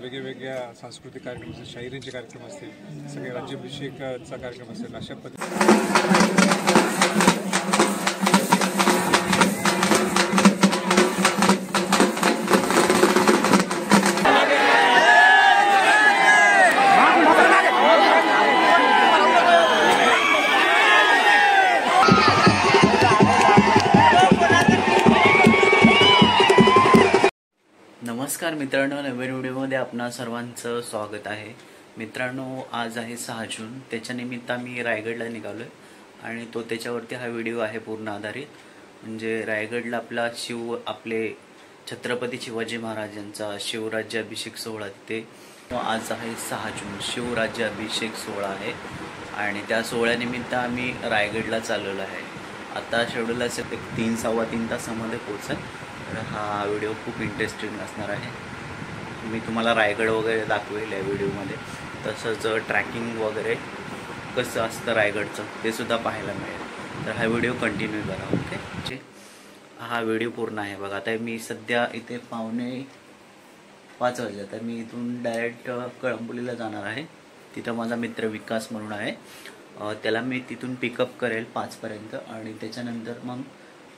वेगवेगळ्या सांस्कृतिक कार्यक्रम असतील, शाहिरींचे कार्यक्रम असतील, सगळे राज्याभिषेकाचा कार्यक्रम असेल, अशा नमस्कार मित्रांनो, नवीन व्हिडिओमध्ये आपणा सर्वांचं स्वागत आहे. मित्रांनो, आज आहे 6 जून. त्याच्यानिमित्त आम्ही रायगडला निघालोय आणि त्याच्यावरती हा व्हिडिओ आहे पूर्ण आधारित. म्हणजे रायगडला आपले छत्रपती शिवाजी महाराजांचा शिवराज्याभिषेक सोहळा तिथे आज आहे 6 जून. शिवराज्याभिषेक सोहळा आहे आणि त्या सोहळ्यानिमित्त आम्ही रायगडला चाललेलो आहे. आता शेड्यूल असेल 3-3.25 तासामध्ये पोहोचेल. तर हा व्हिडिओ खूप इंटरेस्टिंग असणार आहे. मी तुम्हाला रायगड वगैरे दाखवेल या व्हिडिओमध्ये. तसंच ट्रॅकिंग वगैरे कसं असतं रायगडचं ते सुद्धा पाहायला मिळेल. तर हा व्हिडिओ कंटिन्यू करा. ओके, हा व्हिडिओ पूर्ण आहे बघा. आता मी सध्या इथे 4:45 वाजले. तर मी इथून डायरेक्ट कळंबोलीला जाणार आहे. तिथं माझा मित्र विकास म्हणून आहे. त्याला मी तिथून पिकअप करेल 5 पर्यंत आणि त्याच्यानंतर मग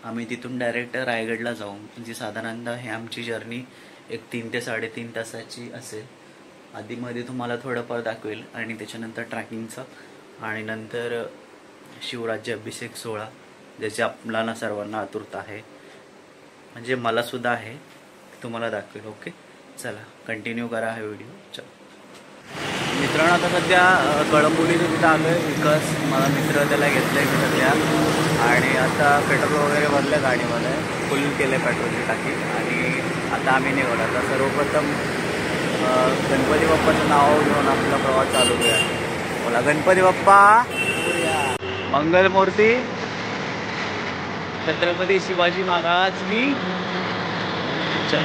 आम्ही तिथून डायरेक्ट रायगडला जाऊ. म्हणजे साधारणतः हे आमची जर्नी एक 3 ते 3.5 तासाची असेल. आधीमध्ये तुम्हाला थोडंफार दाखवेल आणि त्याच्यानंतर ट्रॅकिंगचं आणि नंतर शिवराज्याभिषेक सोहळा ज्याची आपल्याला सर्वांना आतुरता आहे. म्हणजे मला सुद्धा आहे, तुम्हाला दाखवेल. ओके, चला कंटिन्यू करा हा व्हिडिओ. चला मित्रांनो, आता सध्या कळंबोलीचं तिथं आलो आहे. विकास माझा मित्र, त्याला घेतलं आहे मी सध्या. आणि आता पेट्रोल वगैरे भरलं गाडीमध्ये, फुल केलं आहे पेट्रोलची टाकी. आणि आता आम्ही निघालो. आता सर्वप्रथम गणपती बाप्पाचं नाव घेऊन आपला प्रवास चालू करूया. बोला गणपती बाप्पा, मंगलमूर्ती, छत्रपती शिवाजी महाराज की जय.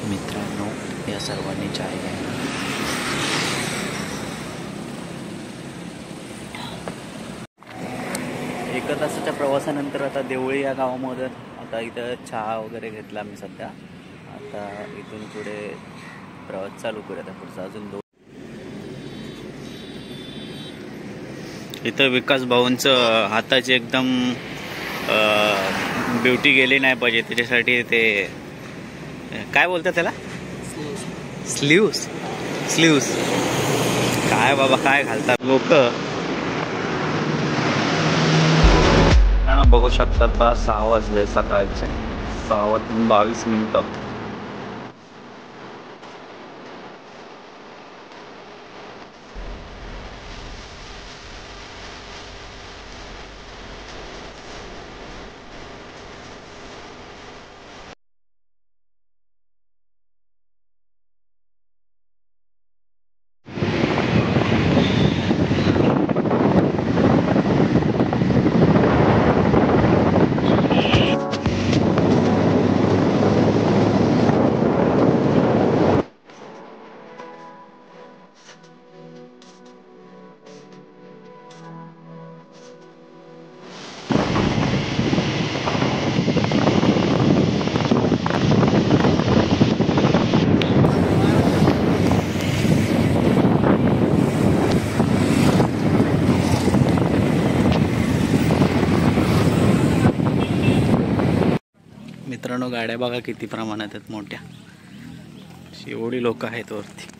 मित्रांनो, या सर्वांनी चाय घ्यायला. एका तासाच्या प्रवासानंतर आता देवळी या गावामध्ये आता इथं चहा वगैरे घेतला मी सध्या. आता इथून पुढे प्रवास चालू करूया. आता पुढचा अजून 2. इथं विकास भाऊंचं हाताची एकदम ब्युटी गेली नाही पाहिजे त्याच्यासाठी ते काय बोलतात त्याला, स्लीव्स काय बाबा काय घालतात लोक. बघू शकतात 6 वाजले सकाळचे. 6:22. मित्रांनो, गाड्या बघा किती प्रमाणात आहेत मोठ्या. एवढी लोक आहेत वरती.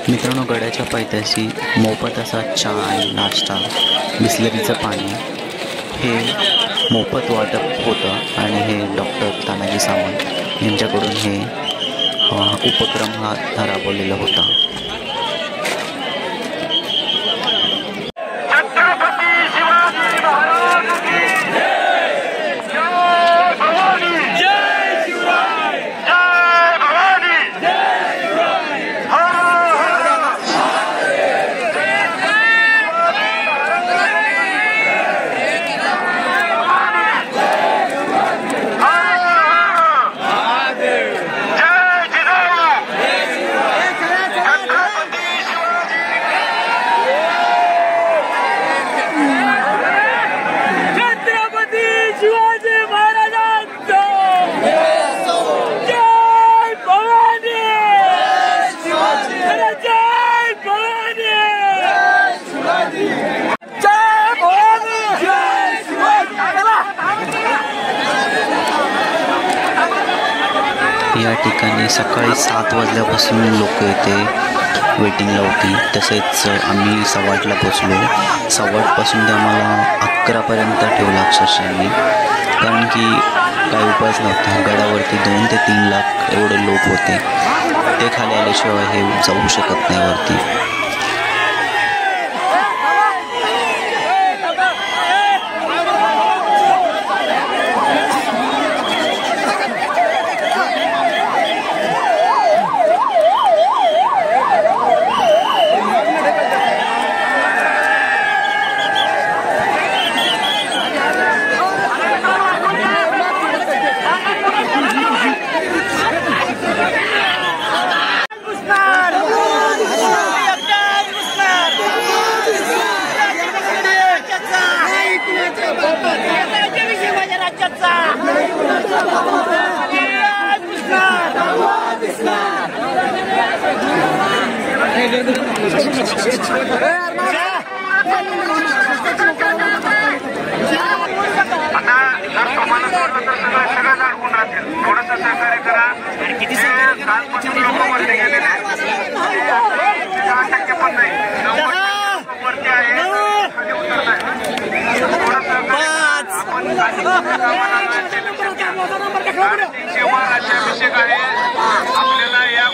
मित्रांनो, गडाच्या पायथ्याशी मोफत असा चहा, नाश्ता, बिस्लरीचं पाणी हे मोफत वाटप होतं आणि हे डॉक्टर तानाजी सावंत यांच्याकडून हे उपक्रम हा राबवलेला होता. या ठिकाणी सकाळी 7 वाजल्यापासून लोक इथे वेटिंगला होती. तसेच आम्ही 8:15ला पोचलो. 8:15पासून ते आम्हाला 11पर्यंत ठेवलं अक्षरशः, कारण की काही उपायच नव्हता. गडावरती 2 ते 3 लाख एवढे लोक होते. ते खाली आल्याशिवाय हे जाऊ शकत नाही वरती. राज्याभिषेक आहे आपल्याला या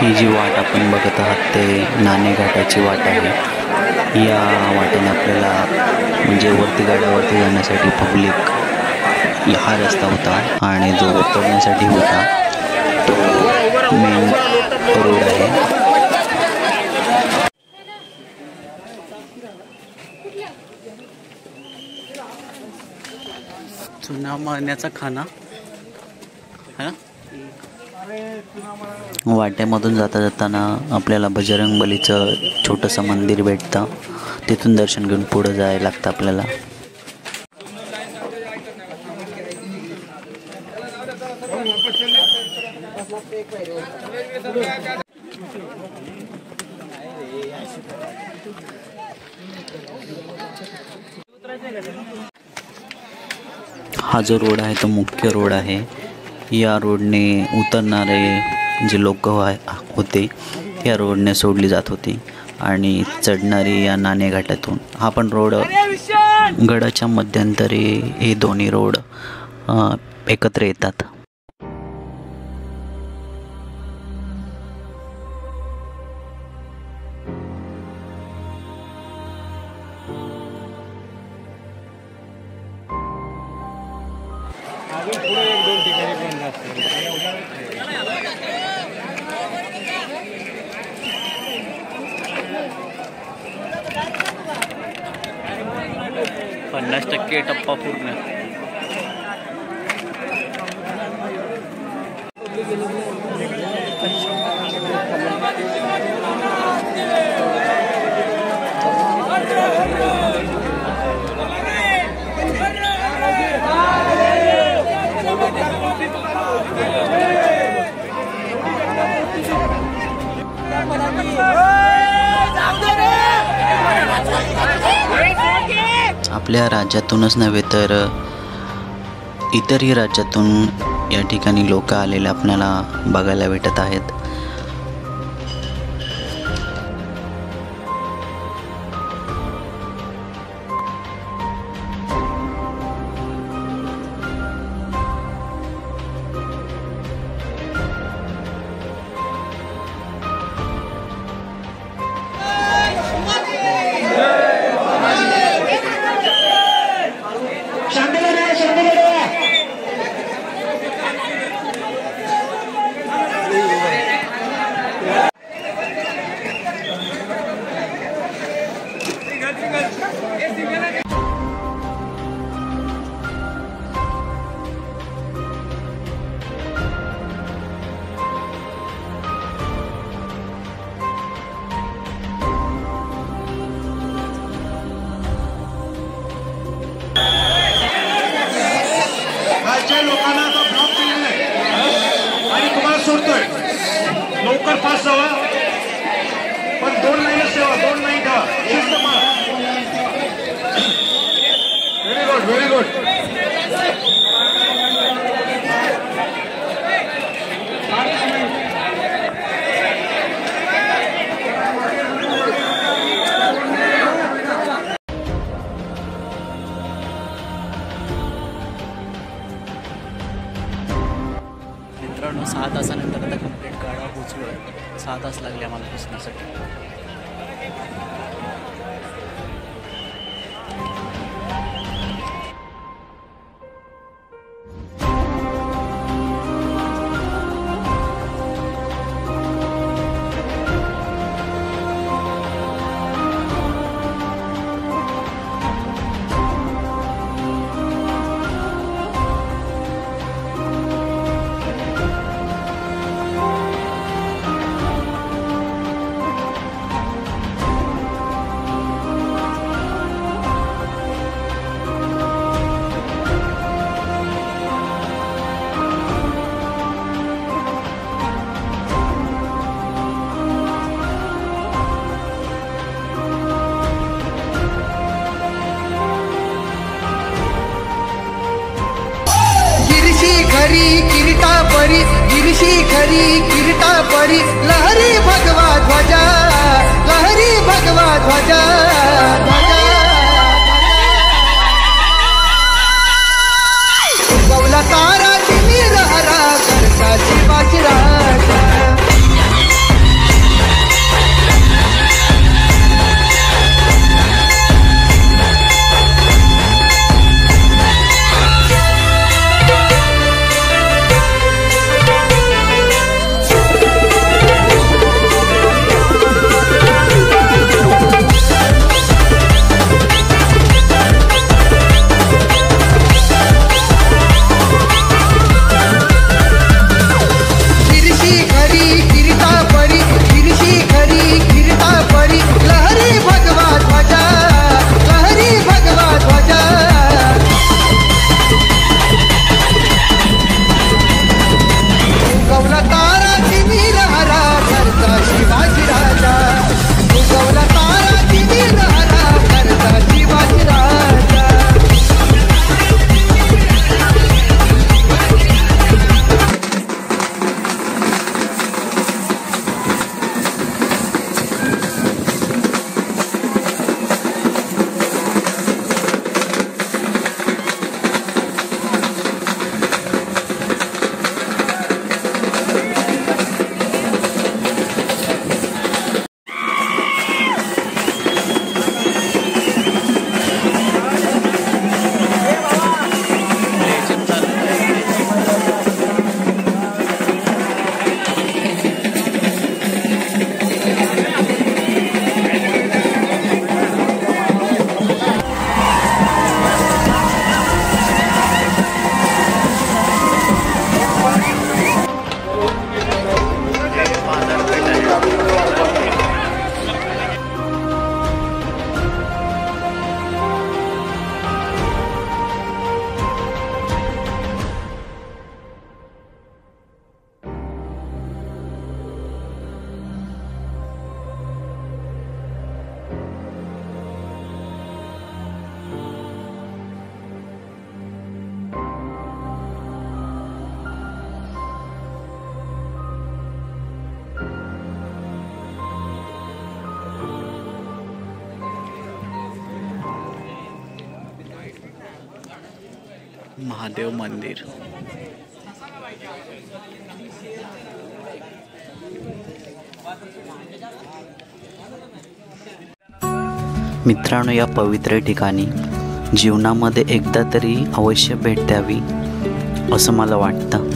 ही जी वाट आपण बघत आहात ते नाणेघाटाची वाट आहे। या वाटेने आपल्याला म्हणजे वरती गाड्यावरती जाण्यासाठी पब्लिक हा रस्ता होता आणि जो उतरण्यासाठी होता तो मेन रोड आहे। चुना मारण्याचा खाना है ना। वाट्यामधून जाताना आपल्याला बजरंग बलीचं छोटंसं मंदिर भेटतं, तिथून दर्शन घेऊन पुढं जायला लागतं आपल्याला। हा जो रोड आहे तो मुख्य रोड आहे। या रोडने उतरणारे जे लोक होते या रोडने सोडली जात होती आणि चढणारी या नाणेघाटातून। हा पण रोड गडाच्या मध्यंतरी हे दोन्ही रोड एकत्र येतात। टक्के टप्पा पूर्ण। आपल्या राज्यातूनच नव्हे तर इतरही राज्यातून या ठिकाणी लोक आलेले आपल्याला बघायला भेटत आहेत। लोकांना आता ब्लॉक केलेला आहे आणि तुम्हाला सोडतोय, लवकर पास जावा, पण 2 लाईनच ठेवा, 2 लाईन ठेवा, शिस्त पाळा। Very good, very good. मित्रांनो 6 तासानंतर आता कंप्लीट गाडा पोचलो आहे। 6 तास लागले आम्हाला पोचण्यासाठी। खरी किरीटा परी गिरशी खरी किरीटा परी लहरी भगवा ध्वजा लहरी भगवा ध्वजा गवला तारा तिमी रहरा करता शिवाजी राजा महादेव मंदिर. मित्रांनो, या पवित्र ठिकाणी जीवनामध्ये एकदा तरी अवश्य भेट द्यावी असं मला वाटतं.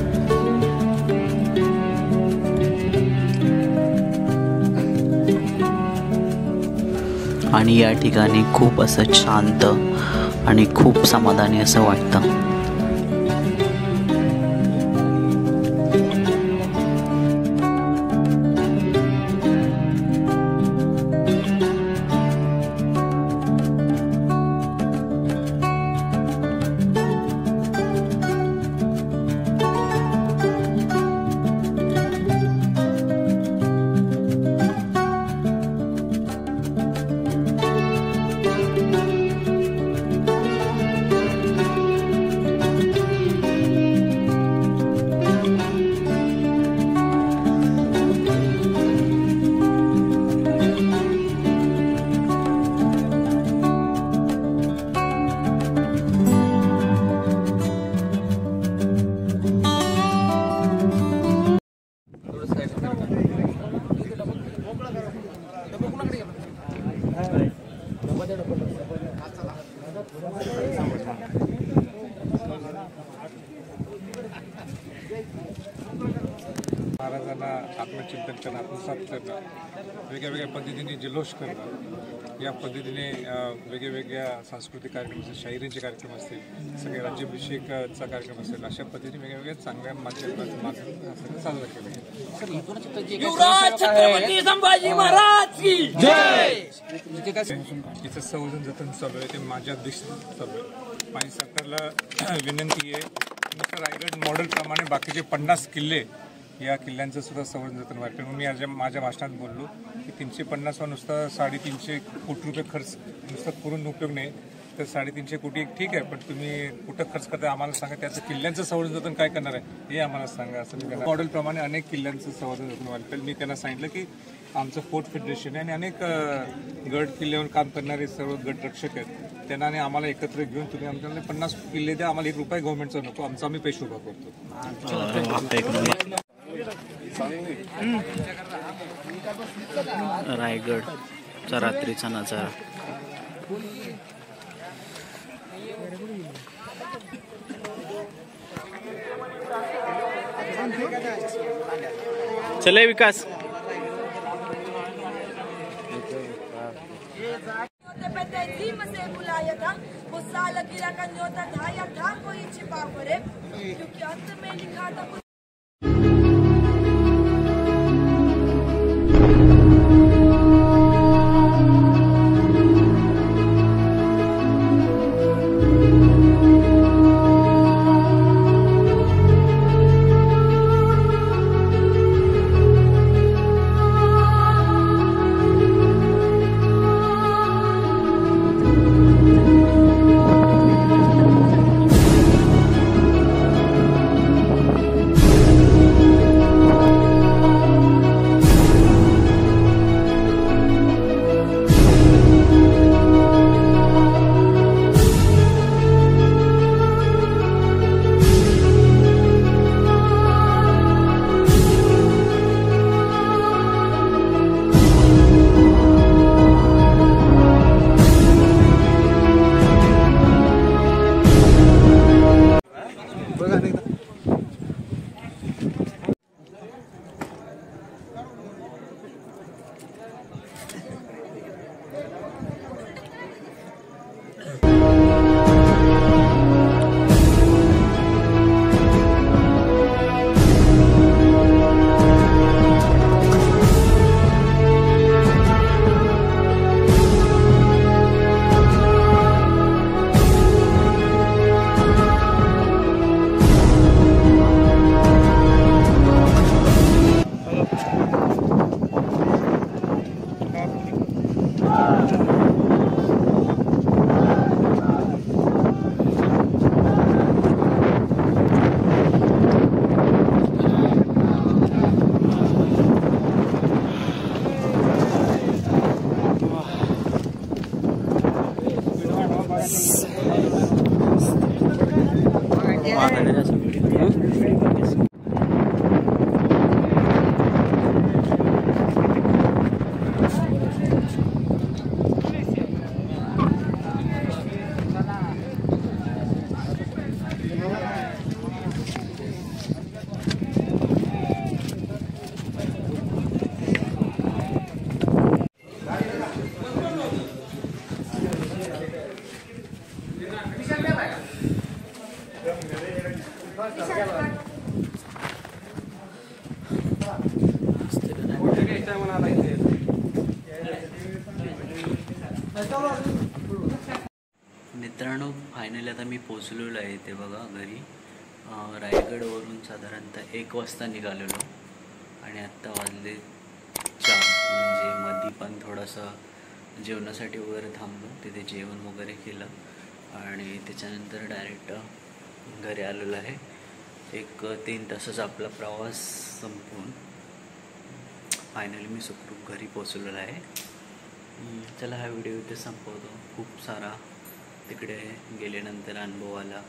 आणि या ठिकाणी खूप असं शांत आणि खूप समाधानी असं वाटतं. महाराजांना आत्मचिंतन करणं, आत्मसात करणं, वेगळ्या पद्धतीने जल्लोष करणं, या पद्धतीने वेगवेगळ्या सांस्कृतिक कार्यक्रम असतील, शाहिरींचे कार्यक्रम असतील, सगळे राज्याभिषेकाचा कार्यक्रम असेल, अशा पद्धतीने वेगवेगळ्या चांगल्या माध्यमातून सगळं साजरा केलं गेलं. तिचं संवर्धन जतन चालू आहे, ते माझ्या दृष्टीने चालू आहे. पाणी सरकारला विनंती आहे, नुसतं रायगड मॉडेलप्रमाणे बाकीचे 50 किल्ले, या किल्ल्यांचं सुद्धा संवर्धन जतन व्हायला. म्हणून मी माझ्या भाषणात बोललो की 350 नुसता 350 कोटी रुपये खर्च नुसतं करून उपयोग नाही, तर 350 कोटी ठीक आहे, पण तुम्ही कुठं खर्च करता आम्हाला सांगा. त्याचं किल्ल्यांचं संवर्धन जतन काय करणार आहे हे आम्हाला सांगा. असं मी त्यांना मॉडेलप्रमाणे अनेक किल्ल्यांचं संवर्धन जतन व्हायला पाहिजे. मी त्यांना सांगितलं की आमचं फोर्ट फेडरेशन आहे आणि अनेक गड किल्ल्यावर काम करणारे सर्व गट रक्षक आहेत, त्यांना आणि आम्हाला एकत्र घेऊन तुम्ही आमच्याकडे 50 किल्ले द्या, आम्हाला ₹1 गव्हर्नमेंटचा नको, आमचा आम्ही पैसे उभा करतो. रायगडचा रात्रीचा नजारा. चले विकास. से बुलाया था वो साल गिरा का न्योता था या था कोई छिपा पड़े, क्योंकि अंत में लिखा था मित्रांनो फायनली आता मी पोचलेलो आहे ते बघा घरी. रायगडवरून साधारणतः 1 वाजता निघालेलो आणि आत्ता वाजले 4. म्हणजे मधी पण थोडंसं जेवणासाठी वगैरे थांबलो, तिथे जेवण वगैरे केलं आणि त्याच्यानंतर डायरेक्ट घरी आलेलो आहे. 1-3 तासाचा आपला प्रवास संपवून फायनली मी सुखरूप घरी पोचलेलो आहे. चला हा व्हिडिओ इथे संपवतो. खूप सारा तिकडे गेल्यानंतर अनुभव आला.